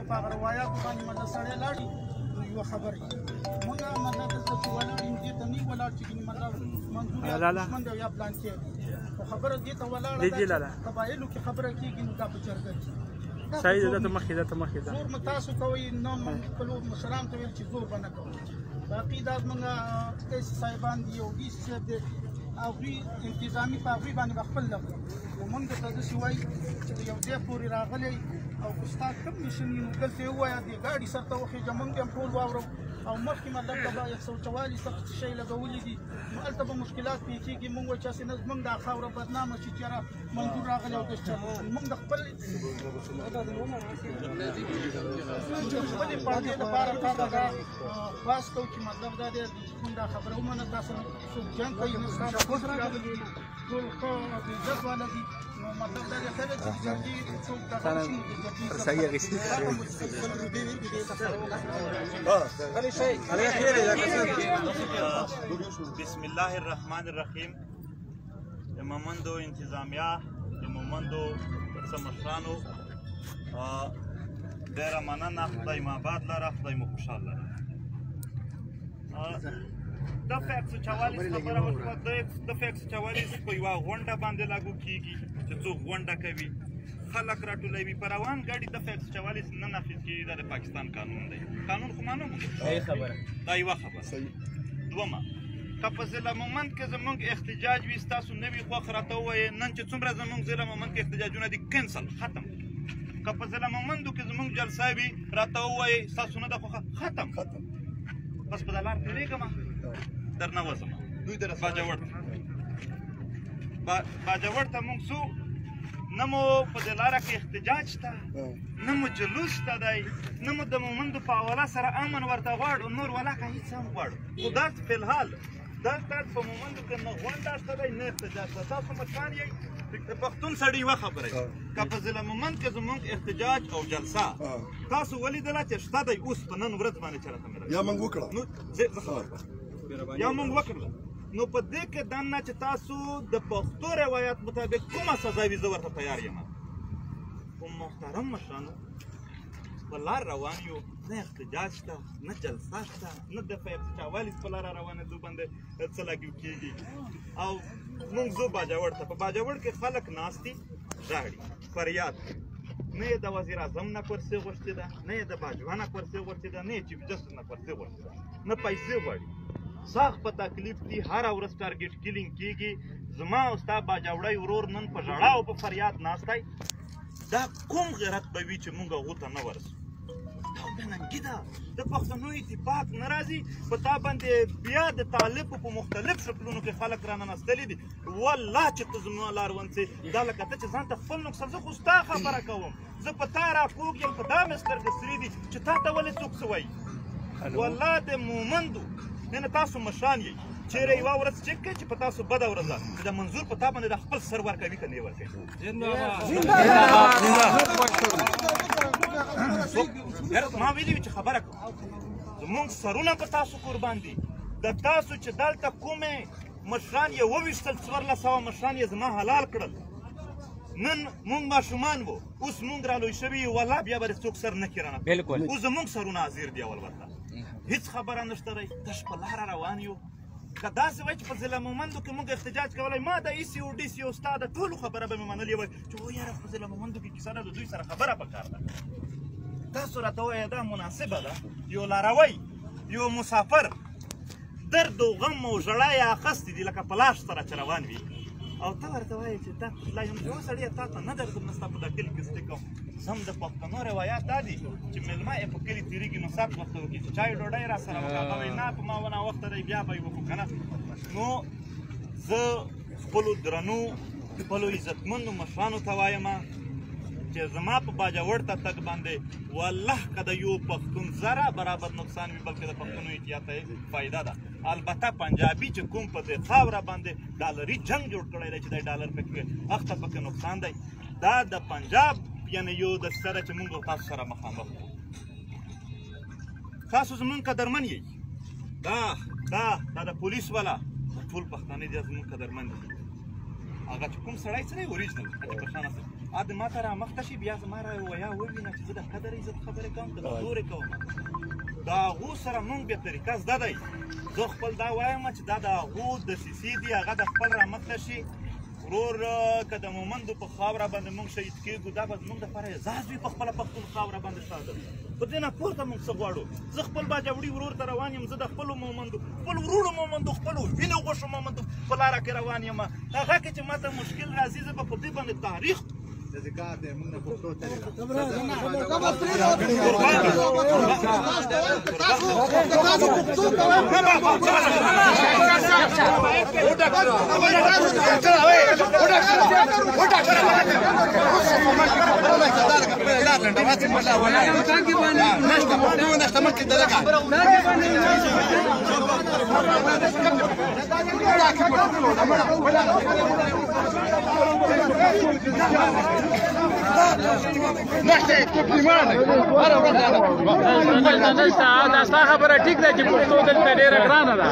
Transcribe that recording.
ته په هغه روایاتو باندې مطلب سړی لاړي نو یوه خبره مونږ مطلب دلته چې ولاړ یو دې ته نه ولاړ چې مطلب منظور یا دښمن دی یا پلانچی خو خبره دې ته ولاړه ده قبایلو کې خبره کېږي نو دا په جرګه کې صحیح ده. ته مخکې زور مو تاسو کوئ نه خپلو مشرانو ته ویل چې زور به نه کوئ باقي دا زموږ قیس صاحبان دي او ډي سي صاحب دی هغوی انتظامي په هغوی باندې به خپل لګو خو مونږ درته داسې وایي چې د یو ځای پورې راغلی او که ستا کوم مشن وي نو دلته یې ووایه دې ګاډي سر ته وخېږه مونږ هم ټول واورو او مخکې مطلب د سوچوالي څخه څه شی لګولي دي نو هلته به مشکلات پیښېږي مونږ وایو چې هسې نه زموږ دا خاوره بدنامه شي چې یاره منظور راغلی او داسې چل مونږ د خپل خپلې پردې دپاره تا ته دا خواست کوو چې مطلب دا دی چې کوم دا خبره ومنه تاسو څوک جنګ کوي نو ستا راغلي ټول ښه عزت والا دي نو مطلب دا دی خیر چې جنګي څوک دغه شي بسم الله الرحمن الرحیم د مومندو انتظامیه د مومندو مشرانو ډېره مننه خدای مو آباد لره خدای مو خوشحال لره دفع 144 خبره وشوه دفع 144 په یوه غونډه باندې لاګو کېږي چې څوک غونډه کوي خلک راټولوي په روان ګاډي دفع 144 نه نافظ کېږي دا د پاکستان قانون دی قانون خو معلوم دا یوه خبره دومه که په ضلع مومند کې زموږ احتجاج وي ستاسو نوي خوښ راته ووایې نن چې څومره زموږ ضلع مومند کې احتجاجونه دي کینسل ختم که په ضلع مومندو کې زموږ جلسه وي راته ووایې ستاسو نه ده خوښه ختم بس په دا لار تېرېږم درنه وځم باجوړ ته موږ ځو نه مو په دې لاره کې احتجاج شته نه مو جلوس شته دی نه مو د مومندو په حواله سره امن ورته غواړو نور ولاکه هېڅ هم غواړو خو داسې فلحال دلته په مومندو کې نه غونډه شته دی نه احتجاج شته تاسو مشران یئ د پښتون سړي یوه خبره یي که په ضلع مومند کې زموږ احتجاج او جلسه تاسو ولیدله چې شته دی اوس په نن ورځ باندې چې راته مې یا موږ وکړه یا موږ وکړله نو په دې کې دننه چې تاسو د پښتو روایت مطابق کومه سزا وي زه ورته تیار یم خو محترم مشرانو په لار روان یو نه احتجاج شته نه جلسه شته نه دفع 144 په لاره روانه دو باندې څه لاګو کېږي او موږ ځو باجوړ ته په باجوړ کې خلک ناست دي ژاړي فریاد نه یې د وزیر اعظم نه کرسي غوښتې ده نه یې د باجوه نه کرسي غوښتې ده نه یې چیف جسټس نه کرسي غوښتې ده نه پیسې غواړي سخت په تکلیف دي هره ورځ ټارګېټ کیلینګ کېږي زما او ستا باجوړی ورور نن په ژړا او په فریاد ناست دی دا کوم غیرت به وي چې موږ هغو ته نه ورسو دا بې ننګي ده د پښتنو اتفاق نه راځي په تا باندې بیا د طالبو په مختلف شکلونو کې خلک راننستلي دي والله چې ته زما لار ونڅې دا لکه ته چې ځان ته خپل نقصان زه خو ستا خبره کوم زه په تا راپوږ یم په دا مې سترګې سرې دي چې تا ته ولې څوک څه وایي والله د مومندو نه تاسو مشران یئ چیرې یوه ورځ چک کړئ چې په تاسو بده ورځ ده چې د منظور په تا باندې د خپل سر ورکوي که نه یې ورکوي ما ویلي وي چې خبره کوم زموږ سرونه په تاسو قربان دي د تاسو چې دلته کومې مشران یې وویشتل 1400 مشران یې زما حلال کړل نن مونږ ماشومان وو اوس مونږ رالوی شوي یو والله بیا به څوک سر نه کړي رانه اوس زموږ سرونه حاضر دي اول ورته هېڅ خبره نشته دی تش په لاره روان یو که داسې وایي چې په ضلع مومندو کې مونږ احتجاج کولی ما د ای سی او ډي سی او ستا د ټولو خبره به مې منلې وای چې و یاره په ضلع مومندو کې کیسه ده د دوی سره خبره پکار ده تاسو راته ووایه دا مناسبه ده یو لاروی یو مسافر درد و غم او ژړا یې اخیستې دي لکه پلاش سره چې روان وي او ته ورته وایې چې تا لا یم چې و سړیه تا ته نه درځم نه ستا په دا کلي کې زده کوم زم د پښتنو روایات دا دي چې مېلمه یې په کلي تېرېږي نو ساعت ورته وکړي چې چای ډوډۍ را سره وکړه هغه وایي نه په ما ناوخته دی بیا به یې وکړو که نه نو زه خپلو درنو خپلو عزتمندو مشرانو ته وایم چې زما په باجوړ ته تګ باندې والله که د یو پښتون زره برابر نقصان وي بلکې د پښتنو اتحاد ته فایده ده البته پنجابي چې کوم په دې خاوره باندې ډالري جنګ جوړ کړی دی چې دی ډالر پکې اخته پکې نقصان دی دا د پنجاب یعنې یو د سره چې موږ تاسو سره مخامخ وو تاسو زموږ قدرمن یئ دا د پولیس والا ټول پښتانه دي زموږ قدرمن دي هغه چې کوم سړی څه دی اوریجنل ا د ماته را مخته شي بیا زما را ویا ووینه چې زه د قدر عزت خبرې کوم که د زورې کوم د هغو سره مونږ بیا طریقه زده دی زه خپل دا وایم چې دا د هغو دسیسې دي هغه د خپل را مخته شي ورور که د مومندو په خاوره باندې مونږ شهید کېږو دا به زمونږ دپاره اعزاز وي په خپله پښتون خاوره باندې شهادت په دې نه پورته مونږ څه غواړو زه خپل باجوړي ورور ته روان یم زه د خپلو مومندو خپل وروڼو مومندو خپلو وینو غوښو مومندو په لاره کې روان یم هغه کې چې ماته مشکل راځي زه به په دې باندې تاریخ دا ستا خبره ټیک ده چې پښتو دلته ډېره ګرانه ده